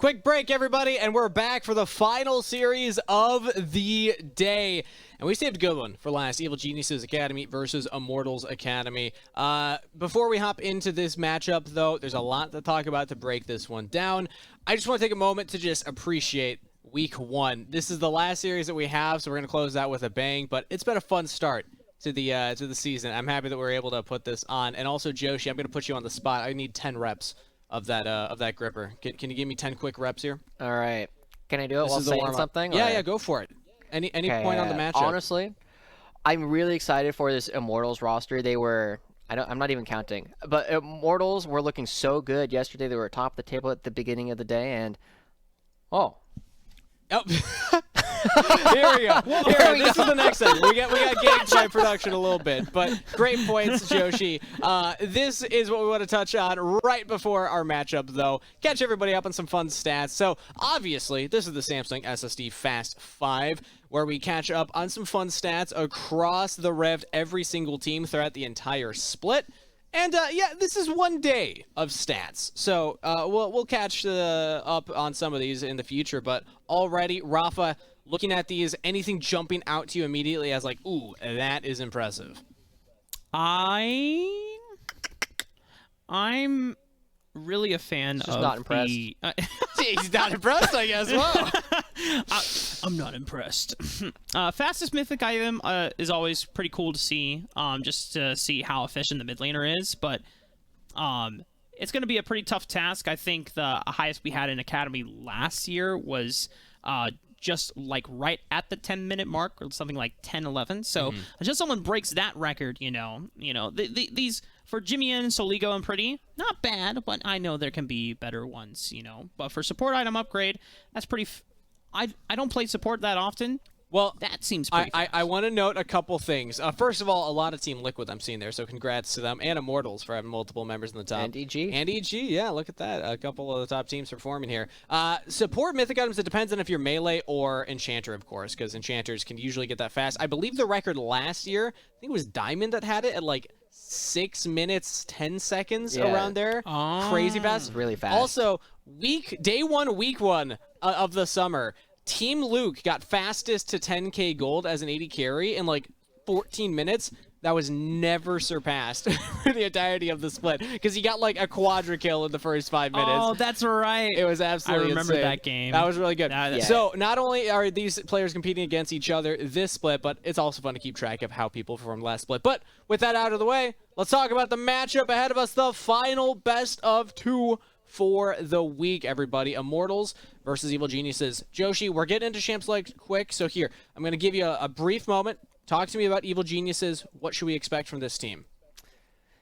Quick break, everybody, and we're back for the final series of the day. And we saved a good one for last, Evil Geniuses Academy versus Immortals Academy. Before we hop into this matchup, though, there's a lot to talk about to break this one down. I just want to take a moment to just appreciate Week 1. This is the last series that we have, so we're going to close out with a bang, but it's been a fun start to the season. I'm happy that we're able to put this on. And also, Joshi, I'm going to put you on the spot. I need 10 reps of that gripper. Can you give me 10 quick reps here? All right. Can I do it while saying something? Yeah, go for it. Any point on the matchup? Honestly, I'm really excited for this Immortals roster. I'm not even counting, but Immortals were looking so good yesterday. They were top of the table at the beginning of the day, and Here we go. This is the next thing. We got gameplay production a little bit, but great points, Joshi. This is what we want to touch on right before our matchup, though. Catch everybody up on some fun stats. So, obviously, this is the Samsung SSD Fast 5, where we catch up on some fun stats across the Rift, every single team throughout the entire split. And, yeah, this is one day of stats, so we'll catch up on some of these in the future, but already, Rafa, looking at these, anything jumping out to you immediately as like, ooh, that is impressive? I'm really a fan of not impressed. He's not impressed, I guess. Whoa. I'm not impressed. Fastest mythic item is always pretty cool to see, just to see how efficient the mid laner is, but it's going to be a pretty tough task. I think the highest we had in Academy last year was just like right at the 10-minute mark, or something like 10-11. So until someone breaks that record, these for Jimmy and Soligo and Pretty, not bad, but I know there can be better ones, But for support item upgrade, that's pretty. I don't play support that often. Well, that seems pretty I want to note a couple things. First of all, a lot of Team Liquid I'm seeing there, so congrats to them. And Immortals for having multiple members in the top. And EG. And EG, yeah, look at that. A couple of the top teams performing here. Support mythic items, it depends on if you're melee or Enchanter, of course, because Enchanters can usually get that fast. I believe the record last year, I think it was Diamond that had it at like 6 minutes, 10 seconds around there. Crazy fast. Really fast. Also, week 1 of the summer, Team Luke got fastest to 10k gold as an 80 carry in like 14 minutes. That was never surpassed for the entirety of the split because he got like a quadra kill in the first 5 minutes. Oh, that's right. It was absolutely I remember insane. that game. That was really good. Yeah. So not only are these players competing against each other this split, but it's also fun to keep track of how people performed last split. But with that out of the way, let's talk about the matchup ahead of us, the final best of 2 for the week, everybody. Immortals versus Evil Geniuses. Joshi, we're getting into Champs League quick, so here, I'm going to give you a brief moment. Talk to me about Evil Geniuses. What should we expect from this team?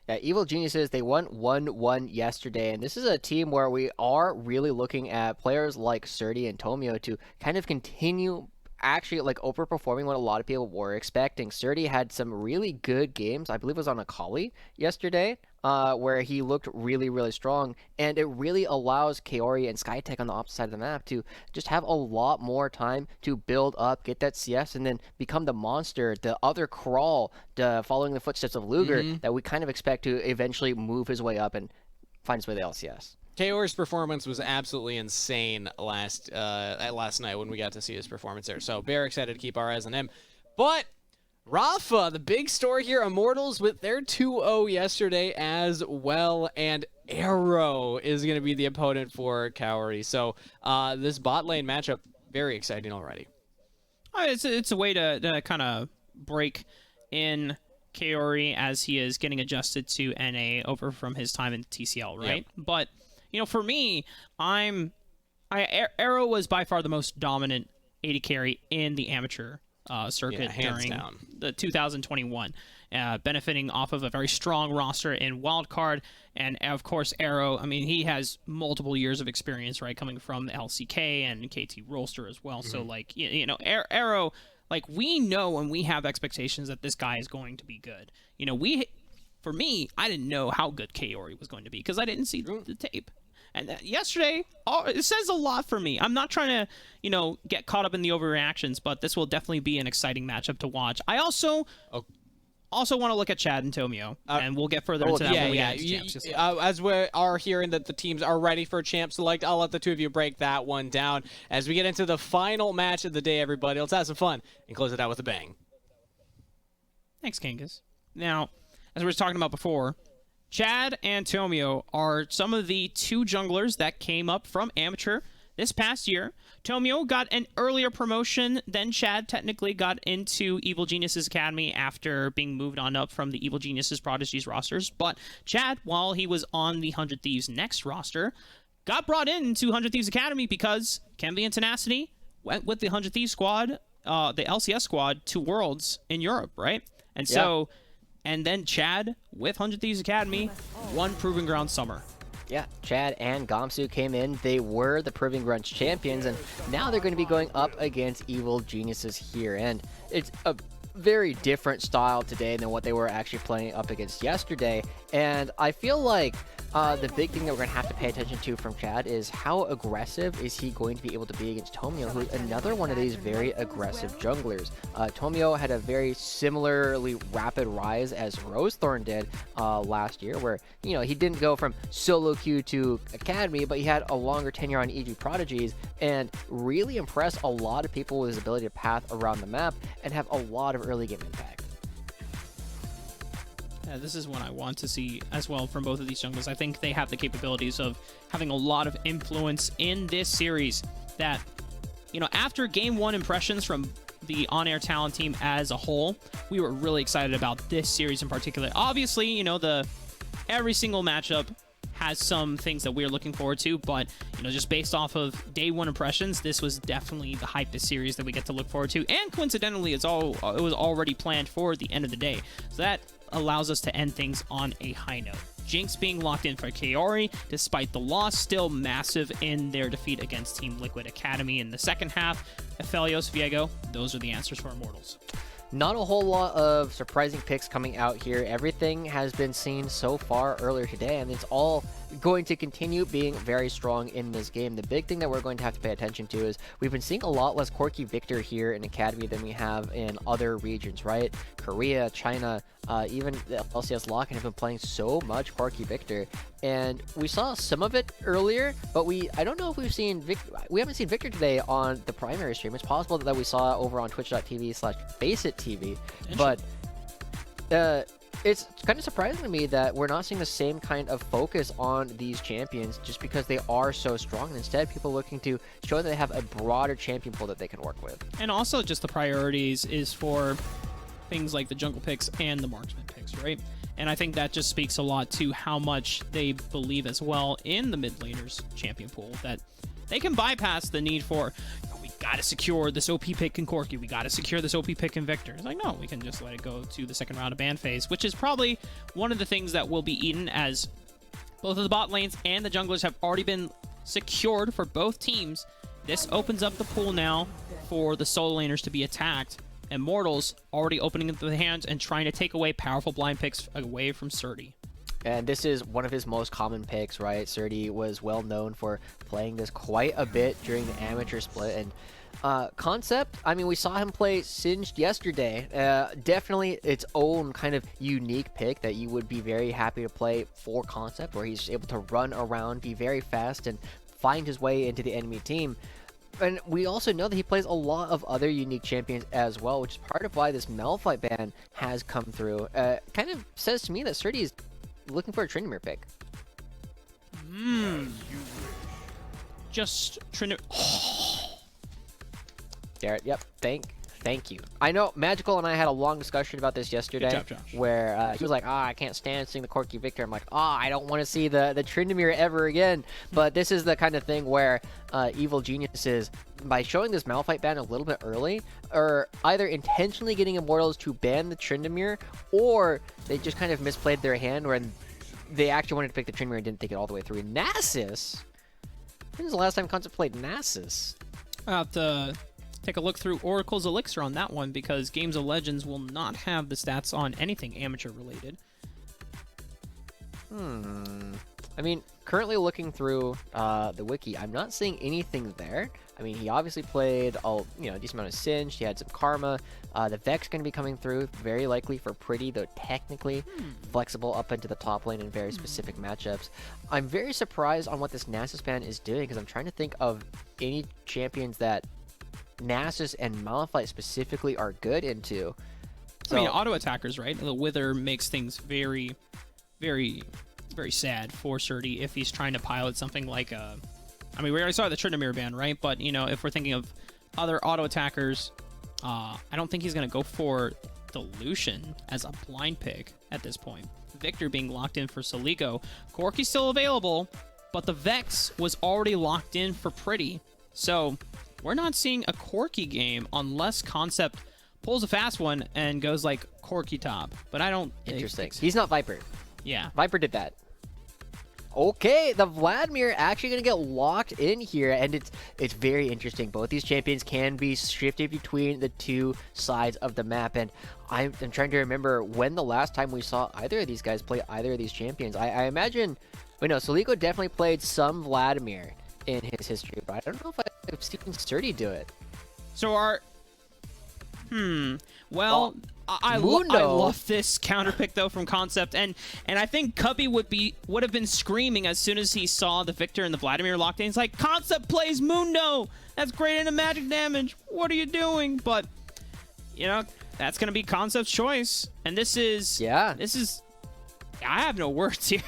Yeah, Evil Geniuses, they won 1-1 yesterday, and this is a team where we are really looking at players like Surdy and Tomio to kind of continue actually like overperforming what a lot of people were expecting. Surdy had some really good games. I believe it was on Akali yesterday, where he looked really, really strong, and it really allows Kaori and Skytech on the opposite side of the map to just have a lot more time to build up, get that CS, and then become the monster, the other crawl, following the footsteps of Luger that we kind of expect to eventually move his way up and find his way to the LCS. Kaori's performance was absolutely insane last night when we got to see his performance there. So very excited to keep our eyes on him. But Rafa, the big story here, Immortals with their 2-0 yesterday as well, and Arrow is going to be the opponent for Kaori. So this bot lane matchup, very exciting already. It's a way to kind of break in Kaori as he is getting adjusted to NA over from his time in TCL, right? Yep. But for me, Arrow was by far the most dominant AD carry in the amateur circuit during the 2021, benefiting off of a very strong roster in Wildcard, and of course Arrow. I mean, he has multiple years of experience, right, coming from the LCK and KT Roster as well. So like Arrow, like we know and we have expectations that this guy is going to be good. For me, I didn't know how good Kaori was going to be because I didn't see the tape. And yesterday, it says a lot for me. I'm not trying to, get caught up in the overreactions, but this will definitely be an exciting matchup to watch. I also... also want to look at Chad and Tomio, and we'll get further into that when we get into champs. As we are hearing that the teams are ready for champ select, I'll let the two of you break that one down as we get into the final match of the day, everybody. Let's have some fun and close it out with a bang. Thanks, Kangas. Now, as we were talking about before, Chad and Tomio are some of the two junglers that came up from Amateur this past year. Tomio got an earlier promotion than Chad technically got into Evil Geniuses Academy after being moved on up from the Evil Geniuses Prodigies rosters. But Chad, while he was on the 100 Thieves Next roster, got brought into 100 Thieves Academy because Kenvi and Tenacity went with the 100 Thieves squad, the LCS squad, to Worlds in Europe, right? And so, and then Chad with 100 Thieves Academy won Proving Ground Summer. Yeah, Chad and Gamsu came in. They were the Proving Grounds champions, and now they're going to be going up against Evil Geniuses here. And it's a very different style today than what they were actually playing up against yesterday. And I feel like the big thing that we're going to have to pay attention to from Chad is how aggressive is he going to be able to be against Tomio, who's another one of these very aggressive junglers. Tomio had a very similarly rapid rise as Rosethorn did last year, where, you know, he didn't go from solo queue to Academy, but he had a longer tenure on EG Prodigies and really impressed a lot of people with his ability to path around the map and have a lot of early game impact. This is one I want to see as well from both of these junglers. I think they have the capabilities of having a lot of influence in this series that, you know, after game one impressions from the on-air talent team as a whole, we were really excited about this series in particular. Obviously, you know, every single matchup has some things that we're looking forward to, but, you know, just based off of day one impressions, this was definitely the hypest series that we get to look forward to. And coincidentally, it was already planned for the end of the day. So that allows us to end things on a high note. Jinx being locked in for Kaori, despite the loss, still massive in their defeat against Team Liquid Academy in the second half. Aphelios, Viego, those are the answers for Immortals. Not a whole lot of surprising picks coming out here. Everything has been seen so far earlier today, and it's all going to continue being very strong in this game. The big thing that we're going to have to pay attention to is we've been seeing a lot less Corki Victor here in Academy than we have in other regions, right? Korea, China, even the LCS Lock-in have been playing so much Corki Victor, and we saw some of it earlier, but I don't know if we've seen we haven't seen Victor today on the primary stream. It's possible that we saw it over on twitch.tv/FaceItTV, but it's kind of surprising to me that we're not seeing the same kind of focus on these champions just because they are so strong. And instead, people are looking to show that they have a broader champion pool that they can work with. And also just the priorities is for things like the jungle picks and the marksman picks, right? And I think that just speaks a lot to how much they believe as well in the mid laners champion pool, that they can bypass the need for, we gotta secure this OP pick in Corki, we gotta secure this OP pick in Victor. It's like, no, we can just let it go to the second round of ban phase, which is probably one of the things that will be eaten, as both of the bot lanes and the junglers have already been secured for both teams. This opens up the pool now for the solo laners to be attacked. Immortals already opening up the hands and trying to take away powerful blind picks away from Surdy. And this is one of his most common picks, right? Surdy was well known for playing this quite a bit during the amateur split. And Concept, I mean, we saw him play Singed yesterday. Definitely its own kind of unique pick that you would be very happy to play for Concept, where he's able to run around, be very fast, and find his way into the enemy team. And we also know that he plays a lot of other unique champions as well, which is part of why this Malphite ban has come through. Kind of says to me that Surdy is looking for a Tryndamere pick. Just Tryndamere. Garrett, yep, thank you. I know Magical and I had a long discussion about this yesterday. Good job, Josh. Where he was like, I can't stand seeing the Corki Victor. I'm like, I don't want to see the Tryndamere ever again. But this is the kind of thing where Evil Geniuses, by showing this Malphite ban a little bit early, are either intentionally getting Immortals to ban the Tryndamere, or they just kind of misplayed their hand where they actually wanted to pick the Tryndamere and didn't think it all the way through. Nasus? When was the last time Concept played Nasus? I'll have to take a look through Oracle's Elixir on that one, because Games of Legends will not have the stats on anything amateur related. I mean, currently looking through the wiki, I'm not seeing anything there. I mean, he obviously played a decent amount of Singed. He had some Karma. The Vex going to be coming through, very likely for Pretty, though technically flexible up into the top lane in very specific matchups. I'm very surprised on what this Nasus ban is doing, because I'm trying to think of any champions that Nasus and Malphite specifically are good into. So, I mean, auto attackers, right? The Wither makes things very, very, very sad for Surdy if he's trying to pilot something like a... I mean, we already saw the Tryndamere ban, right? But, if we're thinking of other auto attackers, I don't think he's going to go for the Lucian as a blind pick at this point. Victor being locked in for Celico. Corki's still available, but the Vex was already locked in for Pretty. So, we're not seeing a Corki game unless Concept pulls a fast one and goes like Corki top. But I don't... Interesting. He's not Viper. Yeah. Viper did that. Okay, the Vladimir actually going to get locked in here, and it's very interesting. Both these champions can be shifted between the two sides of the map, and I'm trying to remember when the last time we saw either of these guys play either of these champions. I imagine... Wait, no, Celico definitely played some Vladimir in his history, but I don't know if I've seen Surdy do it. So our... Well, I love this counter pick though from Concept, and I think Cubby would have been screaming as soon as he saw the Victor and the Vladimir locked in. He's like, Concept plays Mundo. That's great into magic damage. What are you doing? But that's gonna be Concept's choice, and this is I have no words here.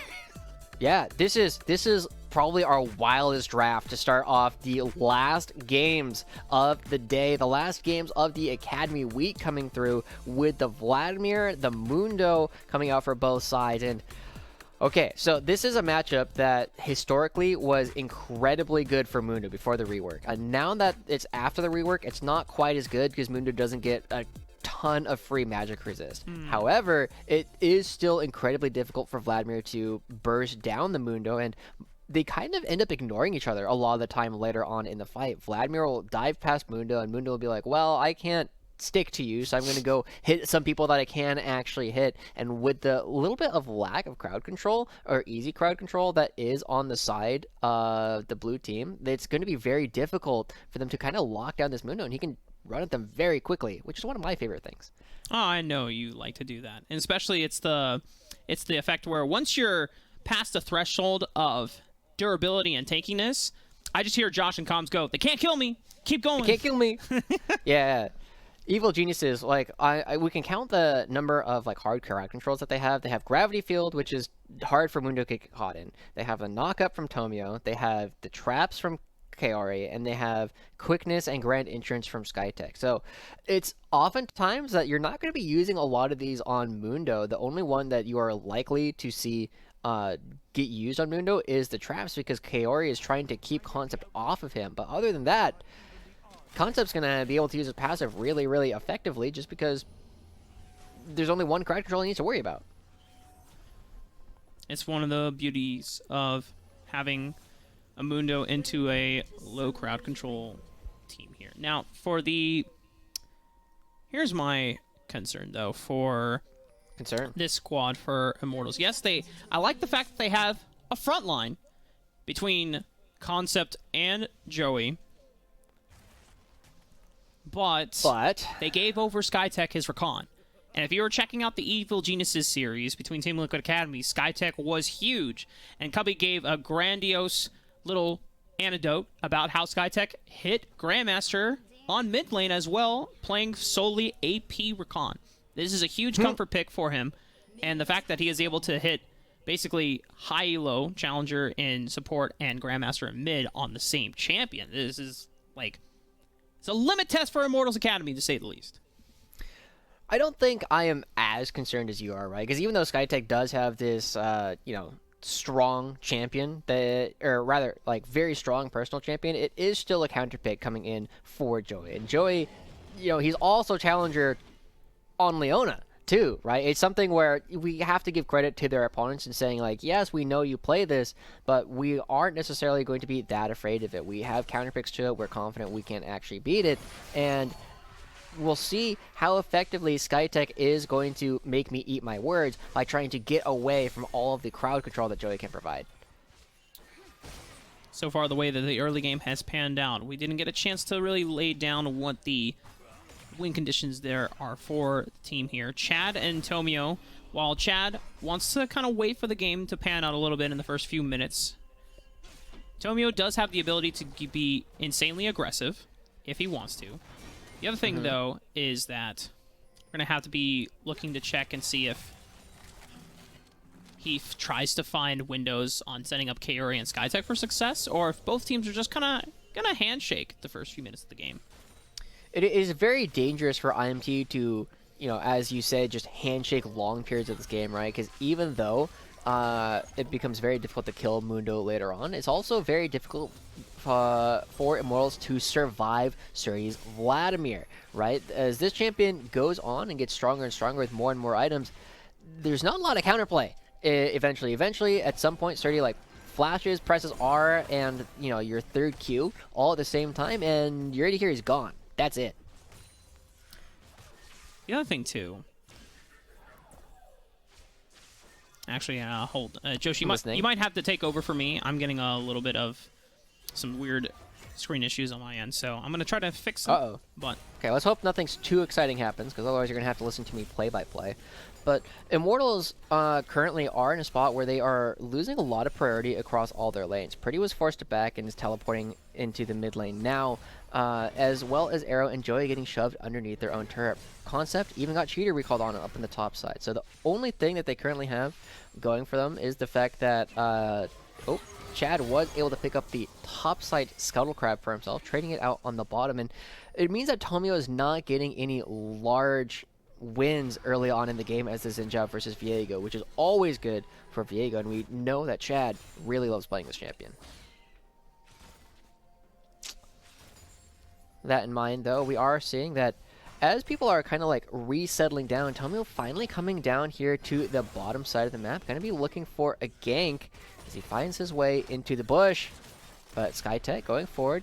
Yeah, this is probably our wildest draft to start off the last games of the day, the last games of the Academy week coming through with the Vladimir, the Mundo coming out for both sides. And okay, so this is a matchup that historically was incredibly good for Mundo before the rework. And now that it's after the rework, it's not quite as good because Mundo doesn't get a ton of free magic resist. However, it is still incredibly difficult for Vladimir to burst down the Mundo, and they kind of end up ignoring each other a lot of the time later on in the fight. Vladimir will dive past Mundo, and Mundo will be like, well, I can't stick to you, so I'm going to go hit some people that I can actually hit. And with the little bit of lack of crowd control, or easy crowd control, that is on the side of the blue team, it's going to be very difficult for them to kind of lock down this Mundo, and he can run at them very quickly, which is one of my favorite things. Oh, I know you like to do that. And especially it's the effect where once you're past the threshold of durability and tankiness, I just hear Josh and Comms go, they can't kill me. Keep going. They can't kill me. Yeah. Evil Geniuses, like, we can count the number of, like, hard crowd controls that they have. They have Gravity Field, which is hard for Mundo to get caught in. They have the Knock-Up from Tomio. They have the Traps from Kaori, and they have Quickness and Grand Entrance from Skytech. So it's oftentimes that you're not going to be using a lot of these on Mundo. The only one that you are likely to see get used on Mundo is the Traps, because Kaori is trying to keep Concept off of him. But other than that, Concept's going to be able to use his passive really, really effectively, just because there's only one crowd control he needs to worry about. It's one of the beauties of having a Mundo into a low crowd control team here. Now, here's my concern, though, for this squad for Immortals. Yes, I like the fact that they have a front line between Concept and Joey, but they gave over Skytech his Recon. And if you were checking out the Evil Geniuses series between Team Liquid Academy, Skytech was huge, and Cubby gave a grandiose little anecdote about how Skytech hit Grandmaster on mid lane as well, playing solely AP Recon. This is a huge comfort pick for him, and the fact that he is able to hit basically high-elo Challenger in support and Grandmaster in mid on the same champion. This is, like, it's a limit test for Immortals Academy, to say the least. I don't think I am as concerned as you are, right? Because even though Skytech does have this, strong champion, or rather, like, very strong personal champion, it is still a counter pick coming in for Joey. And Joey, he's also Challenger on Leona, too, right? It's something where we have to give credit to their opponents and saying, like, yes, we know you play this, but we aren't necessarily going to be that afraid of it. We have counter picks to it. We're confident we can actually beat it. And we'll see how effectively Skytech is going to make me eat my words by trying to get away from all of the crowd control that Joey can provide. so far the way that the early game has panned out. We didn't get a chance to really lay down what the win conditions there are for the team here. Chad and Tomio, while Chad wants to kind of wait for the game to pan out a little bit in the first few minutes, Tomio does have the ability to be insanely aggressive if he wants to. The other thing, though, is that we're going to have to be looking to check and see if he tries to find windows on setting up Kaori and Skytech for success, or if both teams are just kind of going to handshake the first few minutes of the game. It is very dangerous for IMT to, as you said, just handshake long periods of this game, right? Because even though it becomes very difficult to kill Mundo later on, it's also very difficult for Immortals to survive Surrey's Vladimir, right? As this champion goes on and gets stronger and stronger with more and more items, there's not a lot of counterplay. Eventually, at some point, Surrey flashes, presses R, and your third Q all at the same time, and your AD carry is gone. That's it. The other thing, too... Actually, hold. Josh, you might have to take over for me. I'm getting a little bit of some weird screen issues on my end, so I'm going to try to fix them. Uh-oh. But okay, let's hope nothing's too exciting happens, because otherwise you're going to have to listen to me play-by-play. But Immortals currently are in a spot where they are losing a lot of priority across all their lanes. Pretty was forced to back and is teleporting into the mid lane now, as well as Arrow and Joey getting shoved underneath their own turret. Concept even got Cheater recalled on up in the top side. So the only thing that they currently have going for them is the fact that Chad was able to pick up the top side Scuttle Crab for himself, trading it out on the bottom. And it means that Tomio is not getting any large wins early on in the game as the Zinja versus Viego, which is always good for Viego, and we know that Chad really loves playing this champion. That in mind, though, we are seeing that as people are kind of resettling down, Tomio finally coming down here to the bottom side of the map, going to be looking for a gank as he finds his way into the bush. But Skytech going forward,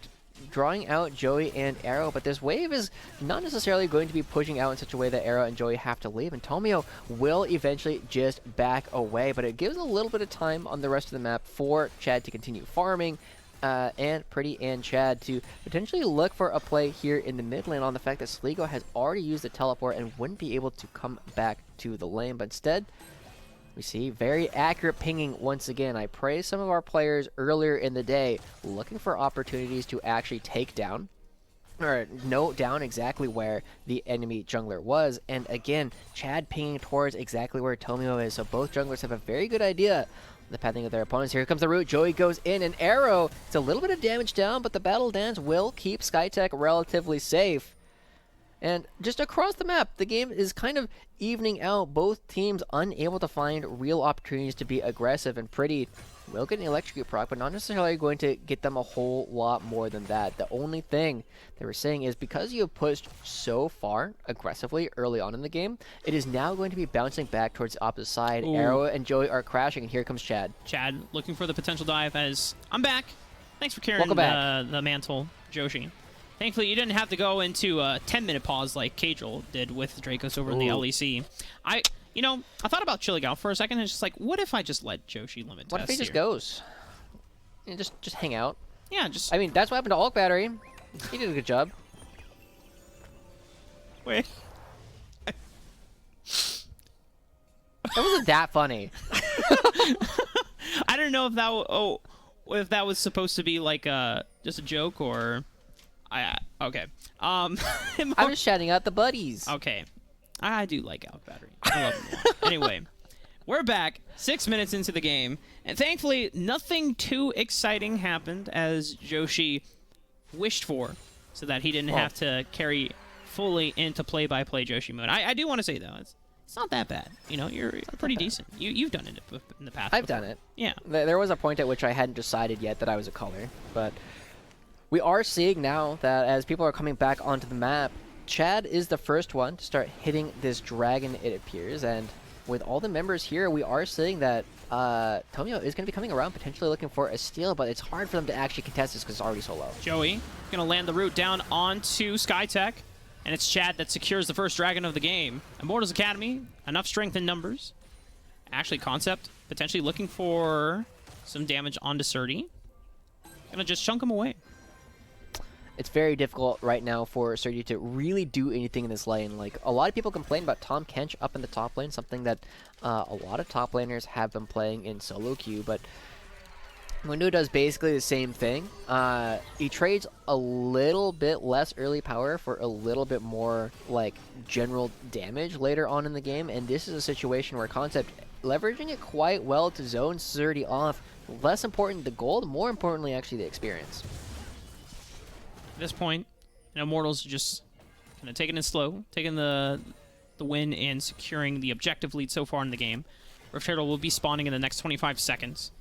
drawing out Joey and Arrow, but this wave is not necessarily going to be pushing out in such a way that Arrow and Joey have to leave, and Tomio will eventually just back away, but it gives a little bit of time on the rest of the map for Chad to continue farming, and Pretty and Chad to potentially look for a play here in the mid lane on the fact that Sligo has already used the teleport and wouldn't be able to come back to the lane, but instead we see very accurate pinging once again. I praised some of our players earlier in the day looking for opportunities to actually take down or note down exactly where the enemy jungler was. And again, Chad pinging towards exactly where Tomio is. So both junglers have a very good idea the pathing of their opponents. Here comes the root. Joey goes in, and Arrow. It's a little bit of damage down, but the Battle Dance will keep Skytech relatively safe. And just across the map, the game is kind of evening out. Both teams unable to find real opportunities to be aggressive, and Pretty will get an Electrocute proc, but not necessarily going to get them a whole lot more than that. The only thing they were saying is because you have pushed so far aggressively early on in the game, it is now going to be bouncing back towards the opposite side. Ooh. Arrow and Joey are crashing, and here comes Chad. Chad looking for the potential dive as I'm back. Thanks for carrying the mantle, Joshi. Thankfully, you didn't have to go into a 10-minute pause like Kajal did with Dracos over in the LEC. I thought about chilling out for a second, and it's just like, what if I just let Joshi limit test What if he just goes? And just hang out? Yeah, just... I mean, that's what happened to Hulk Battery. He did a good job. Wait. That wasn't that funny. I don't know if that was supposed to be like just a joke or... okay. I'm just shouting out the buddies. Okay. I do like Alec Battery. I love him. Anyway, we're back 6 minutes into the game, and thankfully nothing too exciting happened as Joshi wished for, so that he didn't have to carry fully into play-by-play Joshi mode. I do want to say, though, it's not that bad. You're pretty decent. You've done it in the past. I've done it. Yeah. There was a point at which I hadn't decided yet that I was a color, but we are seeing now that as people are coming back onto the map, Chad is the first one to start hitting this dragon, it appears, and with all the members here, we are seeing that Tomio is going to be coming around, potentially looking for a steal, but it's hard for them to actually contest this because it's already so low. Joey going to land the root down onto Skytech, and it's Chad that secures the first dragon of the game. Immortals Academy, enough strength in numbers. Actually, Concept potentially looking for some damage onto Surdy. Gonna just chunk him away. It's very difficult right now for Surdy to really do anything in this lane. Like, a lot of people complain about Tom Kench up in the top lane, something that a lot of top laners have been playing in solo queue, but Mundo does basically the same thing. He trades a little bit less early power for a little bit more, like, general damage later on in the game, and this is a situation where Concept leveraging it quite well to zone Surdy off. Less important the gold, more importantly actually the experience. At this point, Immortals just kind of taking it slow, taking the win and securing the objective lead so far in the game. Rift Herald will be spawning in the next 25 seconds.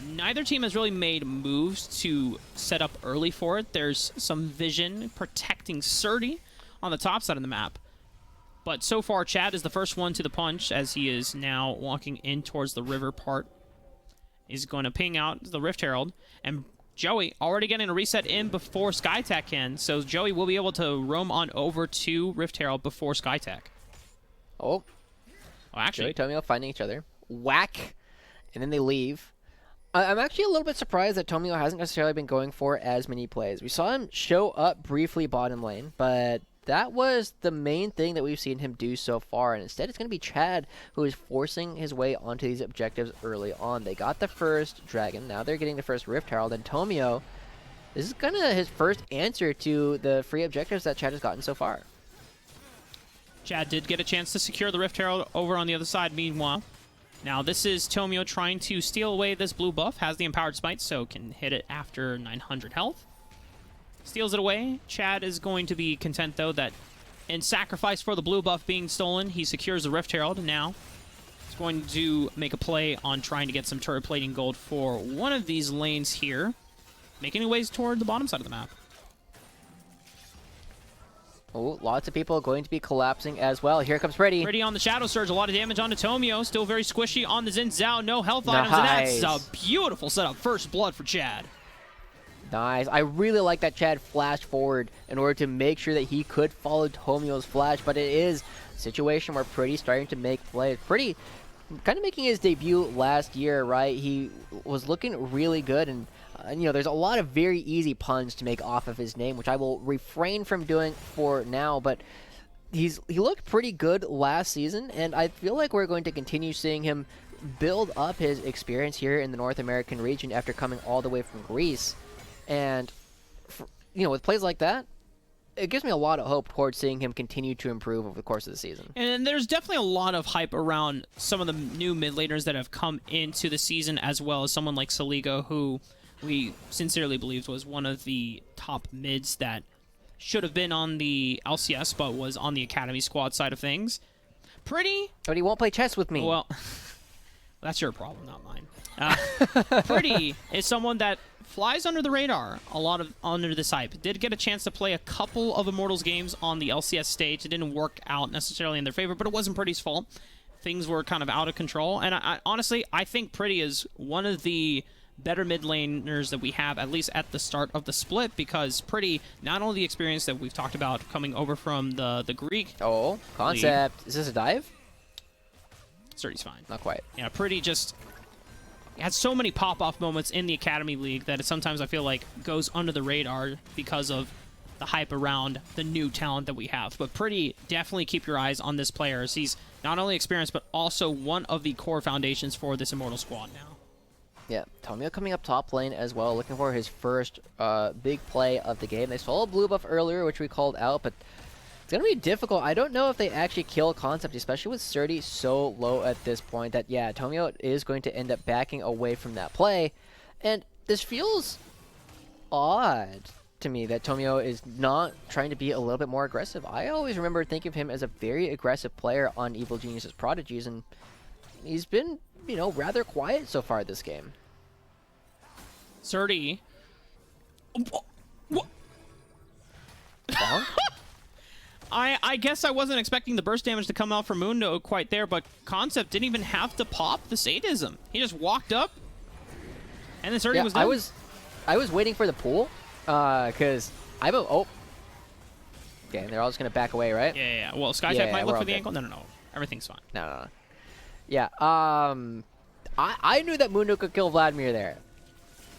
Neither team has really made moves to set up early for it. There's some vision protecting Surdy on the top side of the map. But so far, Chad is the first one to the punch as he is now walking in towards the river part. He's going to ping out the Rift Herald, and Joey already getting a reset in before SkyTech can, so Joey will be able to roam on over to Rift Herald before SkyTech. Oh, Actually, Joey, Tomio finding each other. Whack! And then they leave. I'm actually a little bit surprised that Tomio hasn't necessarily been going for as many plays. We saw him show up briefly bottom lane, but that was the main thing that we've seen him do so far, and instead it's going to be Chad who is forcing his way onto these objectives early on. They got the first Dragon, now they're getting the first Rift Herald, and Tomio, this is kind of his first answer to the free objectives that Chad has gotten so far. Chad did get a chance to secure the Rift Herald over on the other side meanwhile. Now this is Tomio trying to steal away this blue buff, has the Empowered Smite, so can hit it after 900 health. Steals it away. Chad is going to be content, though, that in sacrifice for the blue buff being stolen, he secures the Rift Herald. Now he's going to make a play on trying to get some turret plating gold for one of these lanes here, making his ways toward the bottom side of the map. Oh, lots of people going to be collapsing as well. Here comes Pretty. Pretty on the Shadow Surge. A lot of damage onto Tomio. Still very squishy on the Xin Zhao. No health items, and that's a beautiful setup. First blood for Chad. Nice. I really like that Chad flashed forward in order to make sure that he could follow Tomio's flash, but it is a situation where Pretty's starting to make plays. Pretty kind of making his debut last year, right? He was looking really good, and you know, there's a lot of very easy puns to make off of his name, which I will refrain from doing for now, but he looked pretty good last season, and I feel like we're going to continue seeing him build up his experience here in the North American region after coming all the way from Greece. And, you know, with plays like that, it gives me a lot of hope towards seeing him continue to improve over the course of the season. And there's definitely a lot of hype around some of the new mid laners that have come into the season, as well as someone like Saligo, who we sincerely believed was one of the top mids that should have been on the LCS, but was on the Academy squad side of things. Pretty. But he won't play chess with me. Well, that's your problem, not mine. Pretty is someone that flies under the radar a lot of under this hype. Did get a chance to play a couple of Immortals games on the LCS stage. It didn't work out necessarily in their favor, but it wasn't Pretty's fault. Things were kind of out of control, and I honestly, I think Pretty is one of the better mid laners that we have, at least at the start of the split, because Pretty, not only the experience that we've talked about coming over from the Greek. Oh, Concept. Is this a dive? Surdy's fine. Not quite. Yeah, Pretty just had so many pop-off moments in the Academy League that it sometimes I feel like goes under the radar because of the hype around the new talent that we have. But Pretty, definitely keep your eyes on this player, as he's not only experienced, but also one of the core foundations for this Immortal squad now. Yeah, Tomio coming up top lane as well, looking for his first big play of the game. They saw a blue buff earlier, which we called out, but it's going to be difficult. I don't know if they actually kill Concept, especially with Surdy so low at this point, that, yeah, Tomio is going to end up backing away from that play. And this feels odd to me that Tomio is not trying to be a little bit more aggressive. I always remember thinking of him as a very aggressive player on Evil Genius's Prodigies, and he's been, you know, rather quiet so far this game. Surdy. What? I guess I wasn't expecting the burst damage to come out from Mundo quite there, but Concept didn't even have to pop the sadism. He just walked up, and then Surdy was done. I was waiting for the pool, because I have a... Oh. Okay, and they're all just going to back away, right? Yeah. Well, SkyTech might look for the ankle. No. Everything's fine. No. Yeah, I knew that Mundo could kill Vladimir there.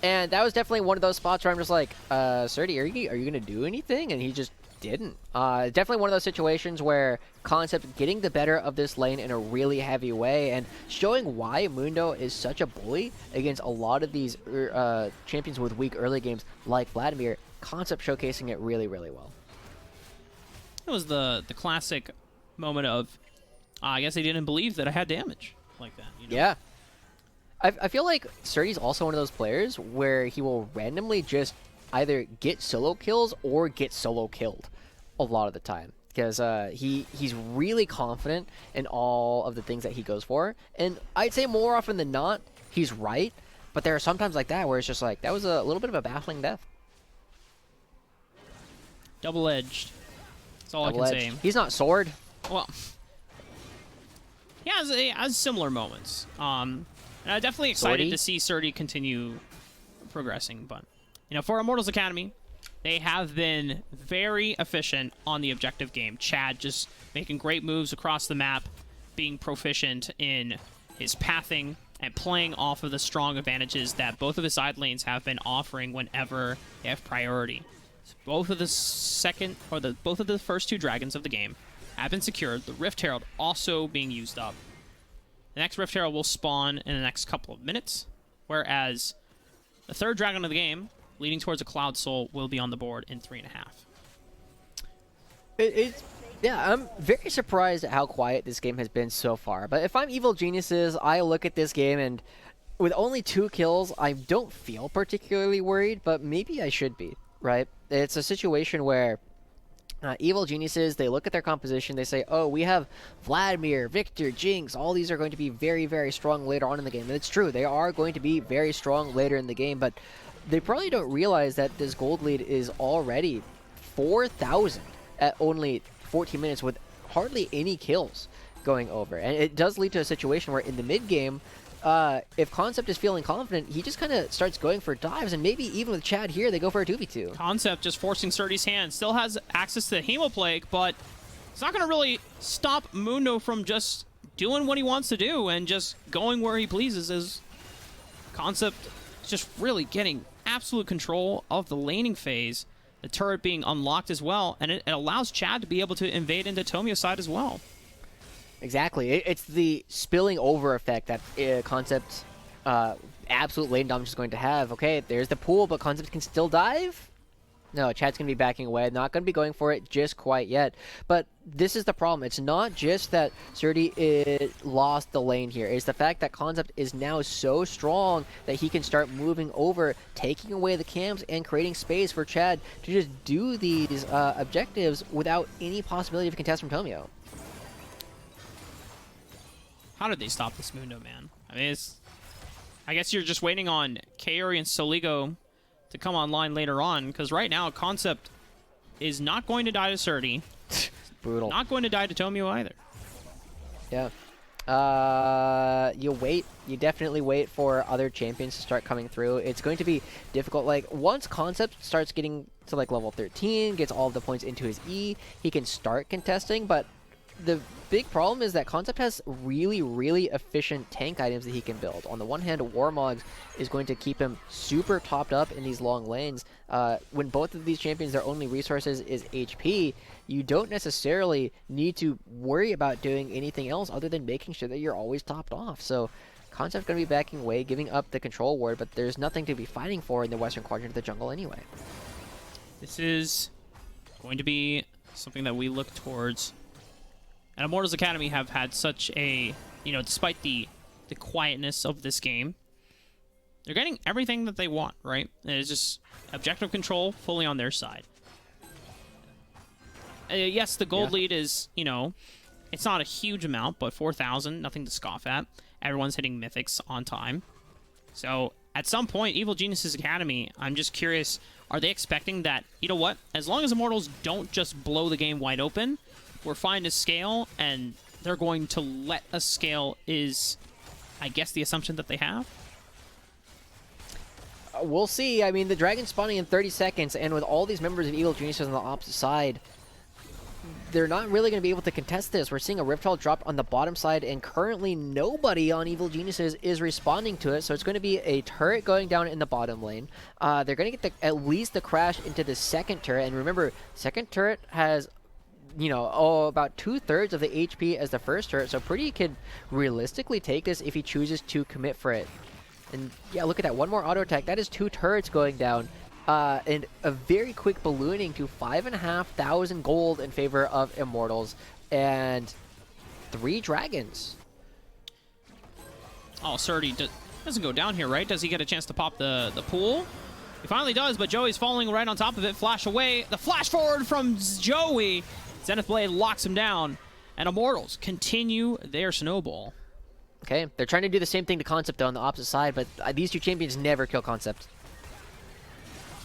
And that was definitely one of those spots where I'm just like, Surdy, are you going to do anything? And he just didn't. Definitely one of those situations where Concept getting the better of this lane in a really heavy way and showing why Mundo is such a bully against a lot of these champions with weak early games like Vladimir. Concept showcasing it really, really well. It was the classic moment of, I guess they didn't believe that I had damage like that. You know? Yeah. I feel like Surdy's also one of those players where he will randomly just either get solo kills or get solo killed a lot of the time. Because he's really confident in all of the things that he goes for. And I'd say more often than not, he's right. But there are sometimes like that where it's just like, that was a little bit of a baffling death. Double-edged. That's all I can say. He's not sword. Well, he has similar moments. And I'm definitely excited to see Surdy continue progressing. But, you know, for Immortals Academy, they have been very efficient on the objective game. Chad just making great moves across the map, being proficient in his pathing, and playing off of the strong advantages that both of his side lanes have been offering whenever they have priority. So both of the first 2 dragons of the game have been secured. The Rift Herald also being used up. The next Rift Herald will spawn in the next couple of minutes, whereas the 3rd dragon of the game, leading towards a Cloud Soul, will be on the board in 3.5. Yeah, I'm very surprised at how quiet this game has been so far. But if I'm Evil Geniuses, I look at this game and with only 2 kills, I don't feel particularly worried, but maybe I should be, right? It's a situation where Evil Geniuses, they look at their composition, they say, oh, we have Vladimir, Victor, Jinx, all these are going to be very, very strong later on in the game. And it's true, they are going to be very strong later in the game, but they probably don't realize that this gold lead is already 4,000 at only 14 minutes with hardly any kills going over. And it does lead to a situation where in the mid game, if Concept is feeling confident, he just kind of starts going for dives, and maybe even with Chad here, they go for a 2v2. Concept just forcing Surdy's hand. Still has access to the Hemoplague, but it's not going to really stop Mundo from just doing what he wants to do and just going where he pleases, as Concept is just really getting absolute control of the laning phase, the turret being unlocked as well, and it allows Chad to be able to invade into Tomio's side as well. Exactly. It's the spilling over effect that Concept absolute lane dominance is going to have. Okay, there's the pool, but Concept can still dive? No, Chad's going to be backing away. Not going to be going for it just quite yet. But this is the problem. It's not just that Surdy lost the lane here. It's the fact that Concept is now so strong that he can start moving over, taking away the camps, and creating space for Chad to just do these objectives without any possibility of contest from Tomio. How did they stop this Mundo, man? I mean, I guess you're just waiting on Kaori and Soligo to come online later on, because right now Concept is not going to die to Surdy. Brutal. Not going to die to Tomio either. Yeah. You wait. You definitely wait for other champions to start coming through. It's going to be difficult. Like, once Concept starts getting to, like, level 13, gets all of the points into his E, he can start contesting, but the big problem is that Concept has really, really efficient tank items that he can build. On the one hand, Warmogs is going to keep him super topped up in these long lanes. When both of these champions, their only resources is HP, you don't necessarily need to worry about doing anything else other than making sure that you're always topped off. So Concept's going to be backing away, giving up the control ward, but there's nothing to be fighting for in the western quadrant of the jungle anyway. This is going to be something that we look towards. And Immortals Academy have had such a, you know, despite the quietness of this game, they're getting everything that they want, right? And it's just objective control fully on their side. Yes, the gold lead is, you know, it's not a huge amount, but 4,000, nothing to scoff at. Everyone's hitting mythics on time. So at some point, Evil Geniuses Academy, I'm just curious, are they expecting that, you know what, as long as Immortals don't just blow the game wide open, we're fine to scale, and they're going to let us scale is, I guess, the assumption that they have? We'll see. I mean, the dragon's spawning in 30 seconds, and with all these members of Evil Geniuses on the opposite side, they're not really going to be able to contest this. We're seeing a Riptide dropped on the bottom side, and currently nobody on Evil Geniuses is responding to it, so it's going to be a turret going down in the bottom lane. They're going to get at least the crash into the second turret, and remember, second turret has, you know, about 2/3 of the HP as the first turret, so Pretty could realistically take this if he chooses to commit for it. And yeah, look at that, one more auto attack. That is 2 turrets going down. And a very quick ballooning to 5,500 gold in favor of Immortals and 3 dragons. Oh, Surdy doesn't go down here, right? Does he get a chance to pop the pool? He finally does, but Joey's falling right on top of it. Flash away. The flash forward from Joey. Zenith Blade locks him down. And Immortals continue their snowball. Okay, they're trying to do the same thing to Concept, though, on the opposite side, but these two champions never kill Concept.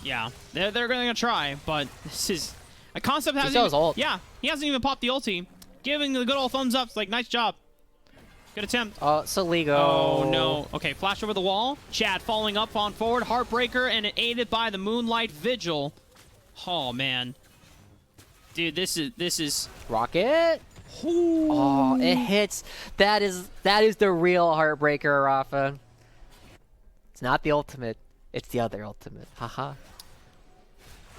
Yeah, they're going to try, but this is... A Concept hasn't even, ult. Yeah, he hasn't even popped the ulti. Giving the good old thumbs up. It's like, nice job. Good attempt. Soligo. Oh, no. Okay, flash over the wall. Chad falling up on forward. Heartbreaker, and it aided by the Moonlight Vigil. Oh, man. Dude, this is... Rocket? Ooh. Oh, it hits. That is the real Heartbreaker, Rafa. It's not the ultimate. It's the other ultimate. Haha.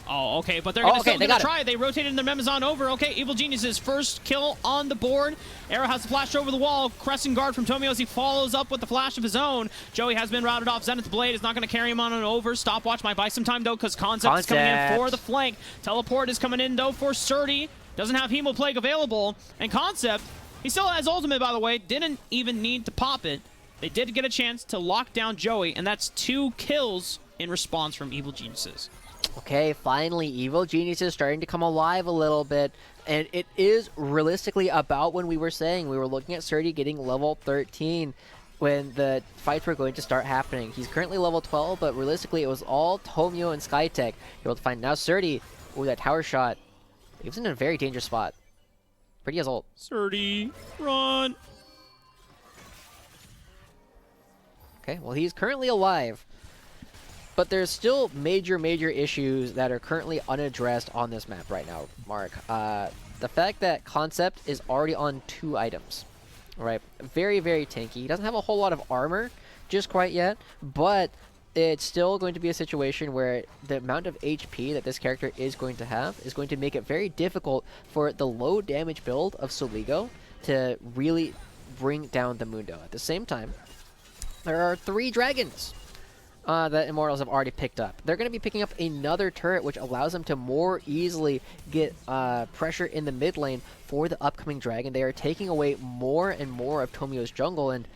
Oh, okay, but they're going to they try. They rotated their Memazon over. Okay, Evil Genius's first kill on the board. Arrow has the flash over the wall. Crescent guard from Tomio as he follows up with the flash of his own. Joey has been routed off. Zenith Blade is not going to carry him on and over. Stopwatch might buy some time, though, because Concept is coming in for the flank. Teleport is coming in, though, for Surdy. Doesn't have Hemo Plague available. And Concept, he still has ultimate, by the way. Didn't even need to pop it. They did get a chance to lock down Joey, and that's 2 kills in response from Evil Geniuses. Okay, finally, Evil Genius is starting to come alive a little bit, and it is realistically about when we were saying we were looking at Surdy getting level 13 when the fights were going to start happening. He's currently level 12, but realistically it was all Tomio and Skytech able to find. Now Surdy, ooh, that tower shot, he was in a very dangerous spot. Pretty has ult. Surdy, run! Okay, well, he's currently alive. But there's still major issues that are currently unaddressed on this map right now, Mark. The fact that Concept is already on 2 items, right? Very tanky. He doesn't have a whole lot of armor just quite yet, but it's still going to be a situation where the amount of HP that this character is going to have is going to make it very difficult for the low damage build of Soligo to really bring down the Mundo. At the same time, there are 3 dragons that Immortals have already picked up. They're going to be picking up another turret, which allows them to more easily get pressure in the mid lane for the upcoming dragon. They are taking away more and more of Tomio's jungle, and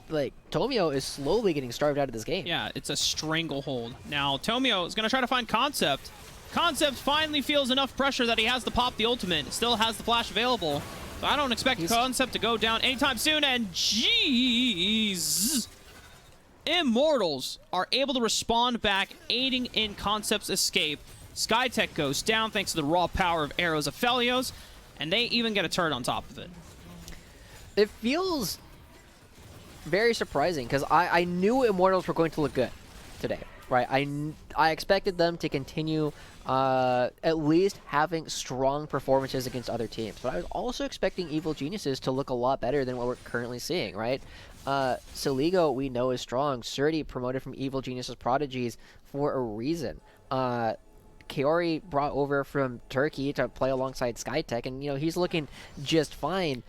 like Tomio is slowly getting starved out of this game. Yeah, it's a stranglehold. Now Tomio is going to try to find Concept. Concept finally feels enough pressure that he has to pop the ultimate. Still has the flash available. So I don't expect Concept to go down anytime soon, and jeez. Immortals are able to respond back, aiding in Concept's escape. Skytech goes down thanks to the raw power of arrows of Felios, and they even get a turret on top of it. It feels very surprising because I knew Immortals were going to look good today, right? I expected them to continue at least having strong performances against other teams, but I was also expecting Evil Geniuses to look a lot better than what we're currently seeing, right? Soligo, we know, is strong. Surdy promoted from Evil Geniuses Prodigies for a reason. Kaori brought over from Turkey to play alongside Skytech, and, you know, he's looking just fine.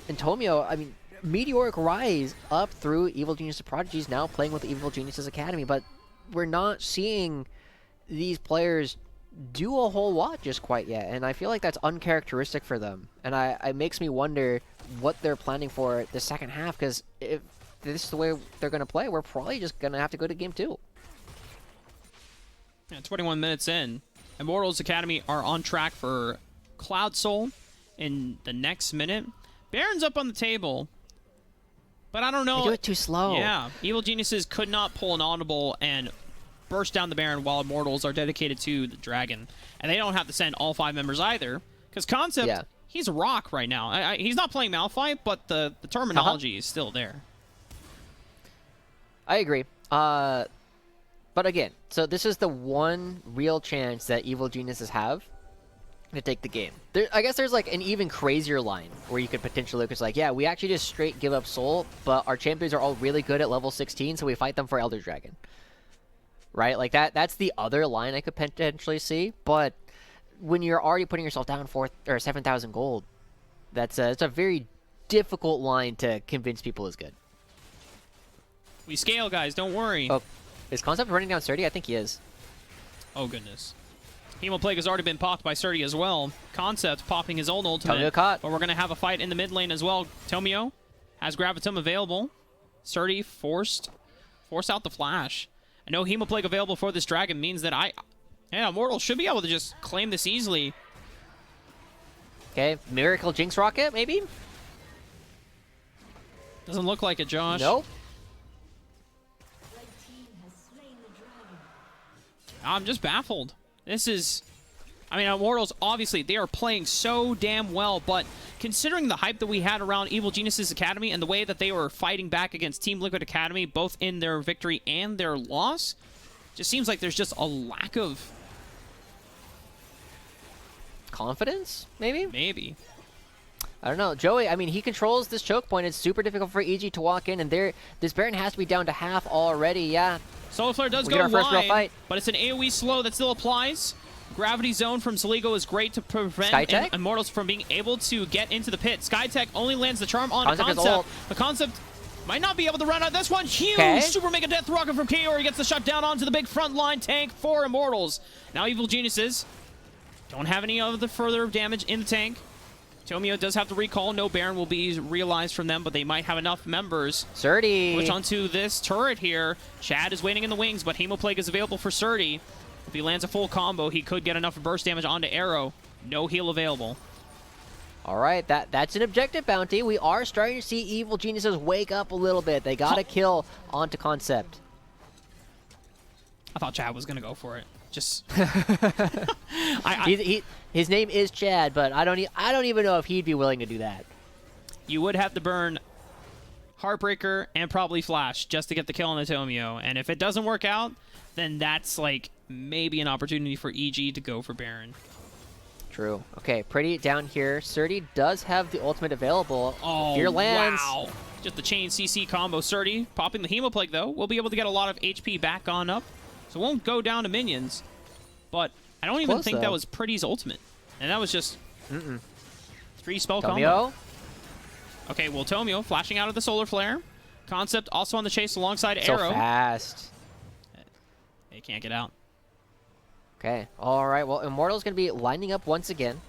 And Tomio, I mean, meteoric rise up through Evil Geniuses Prodigies, now playing with the Evil Geniuses Academy, but we're not seeing these players do a whole lot just quite yet, and I feel like that's uncharacteristic for them, and it makes me wonder what they're planning for the second half, because if this is the way they're going to play, we're probably just going to have to go to game 2. Yeah, 21 minutes in. Immortals Academy are on track for Cloud Soul in the next minute. Baron's up on the table, but I don't know. They do it too slow. Yeah, Evil Geniuses could not pull an audible and burst down the Baron while Immortals are dedicated to the Dragon. And they don't have to send all 5 members either, because Concept, he's a rock right now. He's not playing Malphite, but the terminology is still there. I agree. But again, so this is the one real chance that Evil Geniuses have to take the game. I guess there's like an even crazier line where you could potentially look. It's like, yeah, we actually just straight give up Soul, but our champions are all really good at level 16, so we fight them for Elder Dragon. Right? Like that's the other line I could potentially see. But when you're already putting yourself down 7,000 gold, it's a very difficult line to convince people is good. We scale, guys. Don't worry. Oh, is Concept running down Surdy? I think he is. Oh, goodness. Hemoplague has already been popped by Surdy as well. Concept popping his own ultimate. Tomio caught. But we're going to have a fight in the mid lane as well. Tomio has Gravitum available. Surdy forced out the flash. I know Hemoplague available for this dragon means that Immortals should be able to just claim this easily. Okay, Miracle Jinx Rocket, maybe? Doesn't look like it, Josh. Nope. I'm just baffled. This is... I mean, Immortals, obviously, they are playing so damn well, but considering the hype that we had around Evil Geniuses Academy and the way that they were fighting back against Team Liquid Academy, both in their victory and their loss, just seems like there's just a lack of... confidence, maybe? Maybe. I don't know. Joey, I mean, he controls this choke point. It's super difficult for EG to walk in, and this Baron has to be down to half already, yeah. Solar Flare does We go get our first real wide, fight. but it's an AoE slow that still applies. Gravity Zone from Saligo is great to prevent Skytech? Immortals from being able to get into the pit. Skytech only lands the charm on Concept is Concept. ult. The Concept might not be able to run out this one. Huge Okay. Super Mega Death Rocket from Kaori gets the shut down onto the big front line tank for Immortals. Now Evil Geniuses don't have any of the further damage in the tank. Tomio does have to recall. No Baron will be realized from them, but they might have enough members. Surdy. Switch onto this turret here. Chad is waiting in the wings, but Hemoplague is available for Surdy. If he lands a full combo, he could get enough burst damage onto Arrow. No heal available. All right, that's an objective bounty. We are starting to see Evil Geniuses wake up a little bit. They got a kill onto Concept. I thought Chad was going to go for it. Just... His name is Chad, but I don't even know if he'd be willing to do that. You would have to burn Heartbreaker and probably Flash just to get the kill on the Tomio. And if it doesn't work out, then that's like maybe an opportunity for EG to go for Baron. True. Okay, pretty down here. Surdy does have the ultimate available. Oh, Fear lands. wow. Just the chain CC combo. Surdy popping the Hemoplague, though. We'll be able to get a lot of HP back on up. So it won't go down to minions. But I don't even think that was Pretty's ultimate. And that was just 3 spell combo. Tomio. Okay, well, Tomio flashing out of the Solar Flare. Concept also on the chase alongside So Arrow. fast. He can't get out. Okay. All right. Well, Immortal's going to be lining up once again.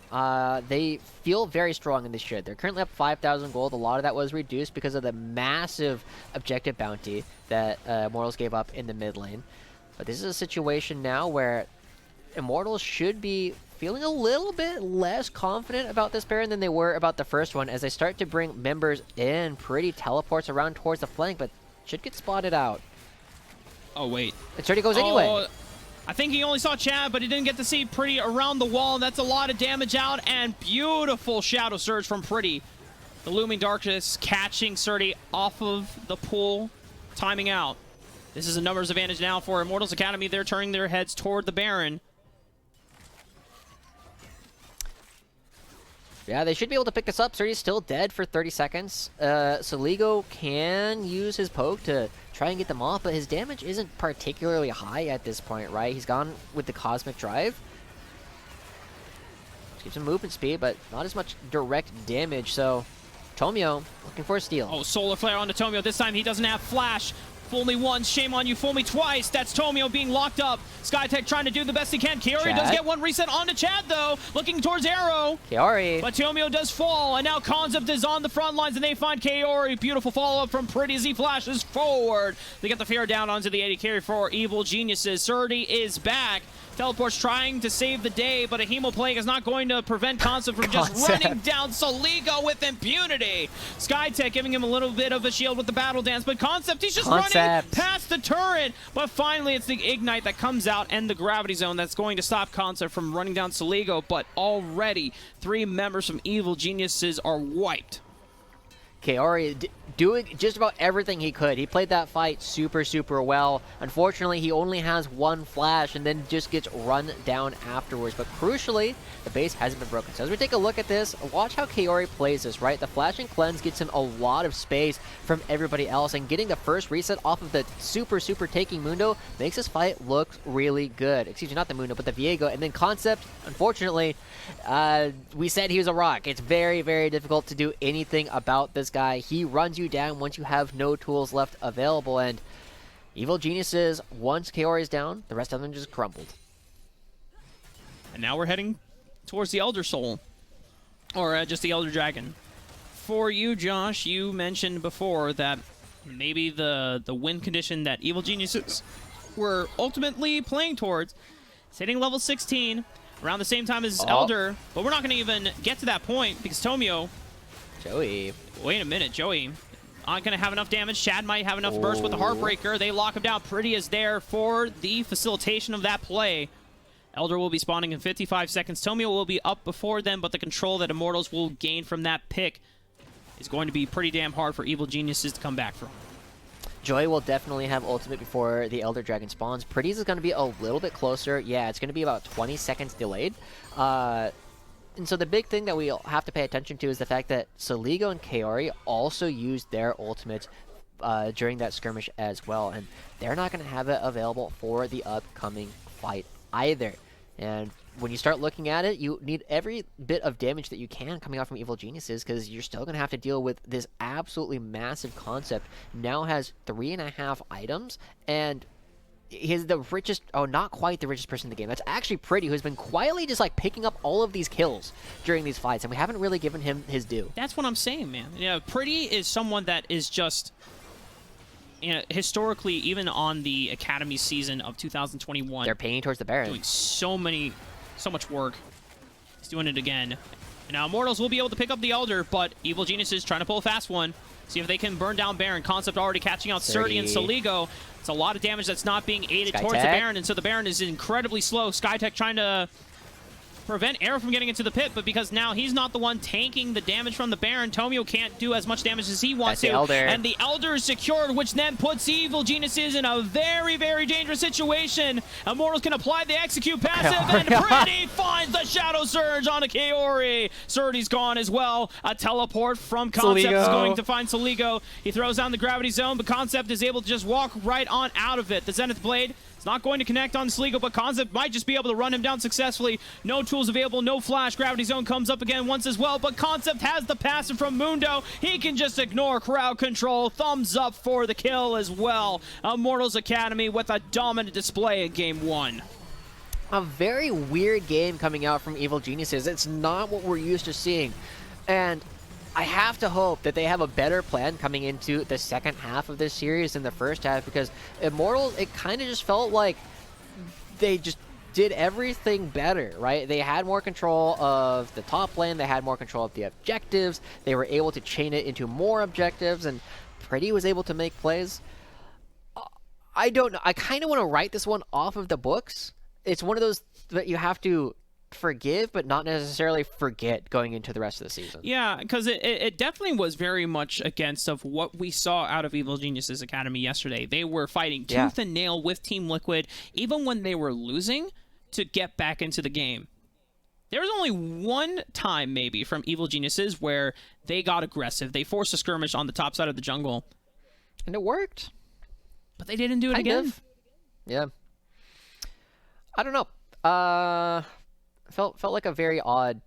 They feel very strong in this shit. They're currently up 5,000 gold. A lot of that was reduced because of the massive objective bounty that Immortals gave up in the mid lane. But this is a situation now where Immortals should be feeling a little bit less confident about this Baron than they were about the first one as they start to bring members in. Pretty teleports around towards the flank, but should get spotted out. Oh, wait. It already goes anyway. Oh, I think he only saw Chad, but he didn't get to see Pretty around the wall. That's a lot of damage out, and beautiful Shadow Surge from Pretty. The Looming Darkness catching Surdy off of the pool, timing out. This is a numbers advantage now for Immortals Academy. They're turning their heads toward the Baron. Yeah, they should be able to pick this up. Surdy's still dead for 30 seconds. Saligo can use his poke to try and get them off, but his damage isn't particularly high at this point, right? He's gone with the Cosmic Drive. Keeps him movement speed, but not as much direct damage, so Tomio looking for a steal. Oh, Solar Flare onto Tomio. This time he doesn't have Flash. Fool me once, shame on you, fool me twice. That's Tomio being locked up. Skytech trying to do the best he can. Kaori does get one reset onto Chad, though. Looking towards Arrow. Kaori. But Tomio does fall, and now Concept is on the front lines, and they find Kaori. Beautiful follow-up from Pretty as he flashes forward. They get the fear down onto the 80 carry for Evil Geniuses. Surdy is back. Teleport's trying to save the day, but a Hemoplague is not going to prevent Concept from just running down Saligo with impunity. Skytech giving him a little bit of a shield with the Battle Dance, but Concept, he's just running past the turret. But finally, it's the Ignite that comes out and the Gravity Zone that's going to stop Concept from running down Saligo. But already, 3 members from Evil Geniuses are wiped. Kaori doing just about everything he could. He played that fight super, super well. Unfortunately, he only has one flash and then just gets run down afterwards. But crucially, the base hasn't been broken. So as we take a look at this, watch how Kaori plays this, right? The flash and cleanse gets him a lot of space from everybody else, and getting the first reset off of the super, super taking Mundo makes this fight look really good. Excuse me, not the Mundo, but the Viego. And then Concept, unfortunately, we said he was a rock. It's very, very difficult to do anything about this guy. He runs you down once you have no tools left available, and Evil Geniuses, once Kaori is down, the rest of them just crumbled. And now we're heading towards the Elder Soul, or just the Elder Dragon. For you, Josh, you mentioned before that maybe the win condition that Evil Geniuses were ultimately playing towards is hitting level 16 around the same time as Elder, but we're not going to even get to that point because Tomio... Joey. Wait a minute, Joey. Not going to have enough damage. Shad might have enough burst with the Heartbreaker. They lock him down. Pretty is there for the facilitation of that play. Elder will be spawning in 55 seconds. Tomio will be up before them, but the control that Immortals will gain from that pick is going to be pretty damn hard for Evil Geniuses to come back from. Joey will definitely have ultimate before the Elder Dragon spawns. Pretty's is going to be a little bit closer. Yeah, it's going to be about 20 seconds delayed. And so the big thing that we have to pay attention to is the fact that Soligo and Kaori also used their ultimates during that skirmish as well. And they're not going to have it available for the upcoming fight either. And when you start looking at it, you need every bit of damage that you can coming out from Evil Geniuses, because you're still going to have to deal with this absolutely massive Concept. Now has 3.5 items, and he's the richest, not quite the richest person in the game. That's actually Pretty, who's been quietly just like picking up all of these kills during these fights, and we haven't really given him his due. That's what I'm saying, man. Yeah, Pretty is someone that is just... historically, even on the Academy season of 2021, they're paying towards the Baron. Doing so much work. He's doing it again. And now Immortals will be able to pick up the Elder, but Evil Geniuses trying to pull a fast one. See if they can burn down Baron. Concept already catching out Surdy and Soligo. It's a lot of damage that's not being aided towards the Baron, and so the Baron is incredibly slow. Skytech trying to prevent Air from getting into the pit, but because now he's not the one tanking the damage from the Baron, Tomio can't do as much damage as he wants to. And the Elder is secured, which then puts Evil Geniuses in a very, very dangerous situation. Immortals can apply the execute passive, and Pretty finds the Shadow Surge onto Kaori. Surdy's gone as well. A teleport from Concept is going to find Soligo. He throws down the Gravity Zone, but Concept is able to just walk right on out of it. The Zenith Blade not going to connect on Soligo, but Concept might just be able to run him down successfully. No tools available, no flash. Gravity Zone comes up again once as well, but Concept has the passive from Mundo. He can just ignore crowd control. Thumbs up for the kill as well. Immortals Academy with a dominant display in Game 1. A very weird game coming out from Evil Geniuses. It's not what we're used to seeing. And I have to hope that they have a better plan coming into the second half of this series than the first half, because Immortals, it kind of just felt like they just did everything better, right? They had more control of the top lane, they had more control of the objectives, they were able to chain it into more objectives, and Pretty was able to make plays. I don't know. I kind of want to write this one off of the books. It's one of those that you have to forgive but not necessarily forget going into the rest of the season. Yeah, because it definitely was very much against of what we saw out of Evil Geniuses Academy yesterday. They were fighting tooth and nail with Team Liquid even when they were losing to get back into the game. There was only one time maybe from Evil Geniuses where they got aggressive. They forced a skirmish on the top side of the jungle, and it worked, but they didn't do it again. Yeah, I don't know. Felt like a very odd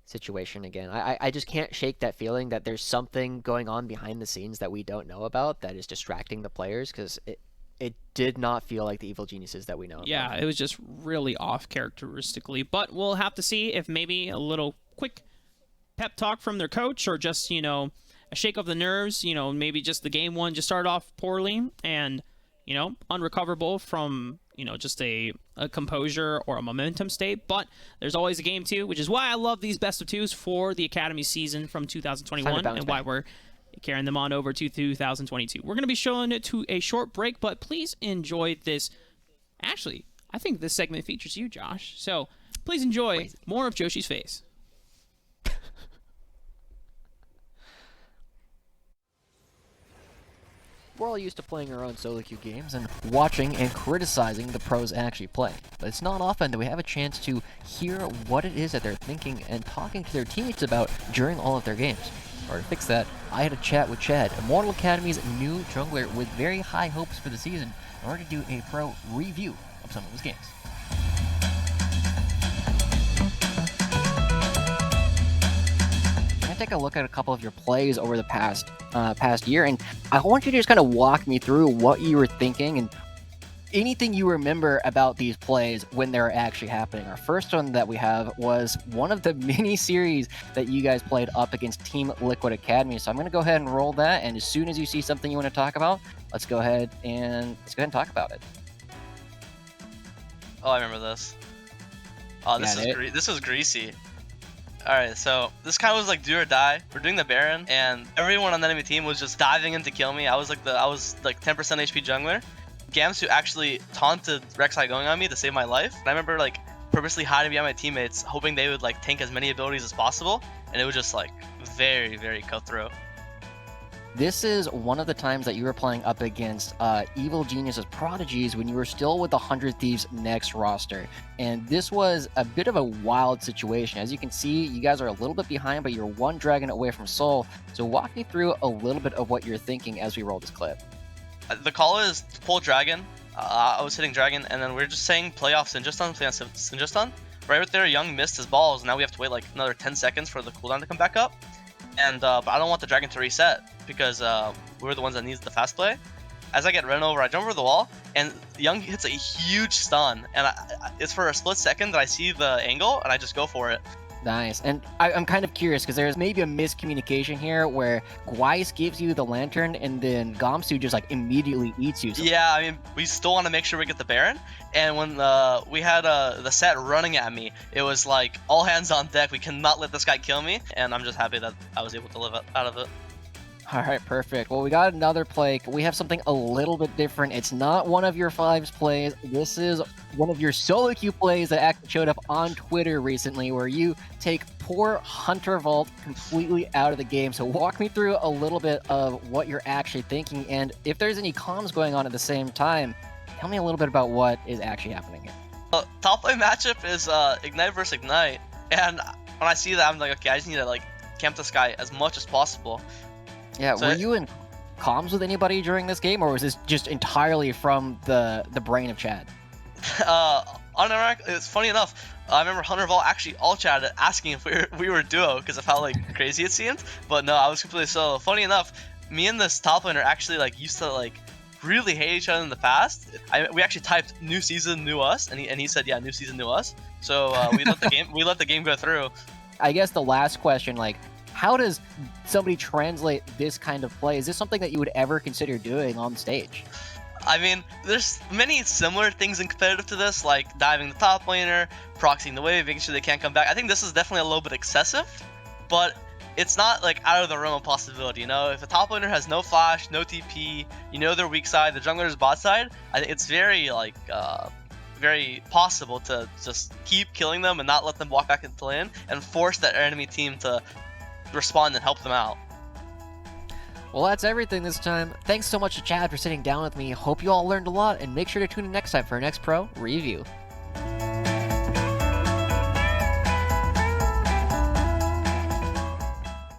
situation again. I just can't shake that feeling that there's something going on behind the scenes that we don't know about that is distracting the players, because it did not feel like the Evil Geniuses that we know about. Yeah, it was just really off characteristically, but we'll have to see if maybe a little quick pep talk from their coach, or just, a shake of the nerves, maybe just the game one just started off poorly and, unrecoverable from, just a composure or a momentum state. But there's always a game two, which is why I love these best of twos for the Academy season from 2021 and why we're carrying them on over to 2022. We're going to be showing it to a short break, but please enjoy this. Actually, I think this segment features you, Josh. So please enjoy more of Joshi's face. we're all used to playing our own solo queue games and watching and criticizing the pros actually play. But it's not often that we have a chance to hear what it is that they're thinking and talking to their teammates about during all of their games. Or to fix that, I had a chat with Chad, Immortal Academy's new jungler with very high hopes for the season, in order to do a pro review of some of his games. Take a look at a couple of your plays over the past year, and I want you to just kind of walk me through what you were thinking and anything you remember about these plays when they're actually happening. Our first one that we have was one of the mini series that you guys played up against Team Liquid Academy. So I'm going to go ahead and roll that, and as soon as you see something you want to talk about, let's go ahead and talk about it. Oh, I remember this. Oh, this was greasy. Alright, so this kind of was like do or die. We're doing the Baron, and everyone on the enemy team was just diving in to kill me. I was like 10% HP jungler. Gamsu actually taunted Rek'Sai going on me to save my life. And I remember like purposely hiding behind my teammates, hoping they would like tank as many abilities as possible. And it was just like very, very cutthroat. This is one of the times that you were playing up against Evil Genius's Prodigies when you were still with the 100 Thieves Next roster. And this was a bit of a wild situation. As you can see, you guys are a little bit behind, but you're one dragon away from Soul. So walk me through a little bit of what you're thinking as we roll this clip. The call is pull dragon. I was hitting dragon, and then we are just saying play off Sinjaston. Right there, Young missed his balls. Now we have to wait like another 10 seconds for the cooldown to come back up. And but I don't want the dragon to reset, because we're the ones that needs the fast play. As I get run over, I jump over the wall, and Young hits a huge stun, and it's for a split second that I see the angle, and I just go for it. Nice. And I'm kind of curious, because there's maybe a miscommunication here where Gweiss gives you the lantern, and then Gamsu just like immediately eats you. Yeah, I mean, we still want to make sure we get the Baron, and when we had the set running at me, it was like all hands on deck. We cannot let this guy kill me, and I'm just happy that I was able to live out of it. All right, perfect. Well, we got another play. We have something a little bit different. It's not one of your fives plays. This is one of your solo queue plays that actually showed up on Twitter recently, where you take poor Hunter Vault completely out of the game. So walk me through a little bit of what you're actually thinking, and if there's any comms going on at the same time, tell me a little bit about what is actually happening here. Top lane matchup is Ignite versus Ignite, and when I see that, I'm like, okay, I just need to like camp this guy as much as possible. Yeah, so were you in comms with anybody during this game, or was this just entirely from the brain of Chad? It's funny enough, I remember Hunter Vault actually all chatted asking if we were duo because of how like crazy it seemed, but no, I was completely solo. Funny enough, me and this top laner actually like used to like really hate each other in the past. We actually typed new season, new us, and he said, yeah, new season, new us. So we let the game go through. I guess the last question, like, how does somebody translate this kind of play? Is this something that you would ever consider doing on stage? I mean, there's many similar things in competitive to this, like diving the top laner, proxying the wave, making sure they can't come back. I think this is definitely a little bit excessive, but it's not like out of the realm of possibility, you know? If a top laner has no flash, no TP, you know their weak side, the jungler's bot side, I think it's very like very possible to just keep killing them and not let them walk back into lane and force that enemy team to respond and help them out. Well, that's everything this time. Thanks so much to Chad for sitting down with me. Hope you all learned a lot, and make sure to tune in next time for our next pro review.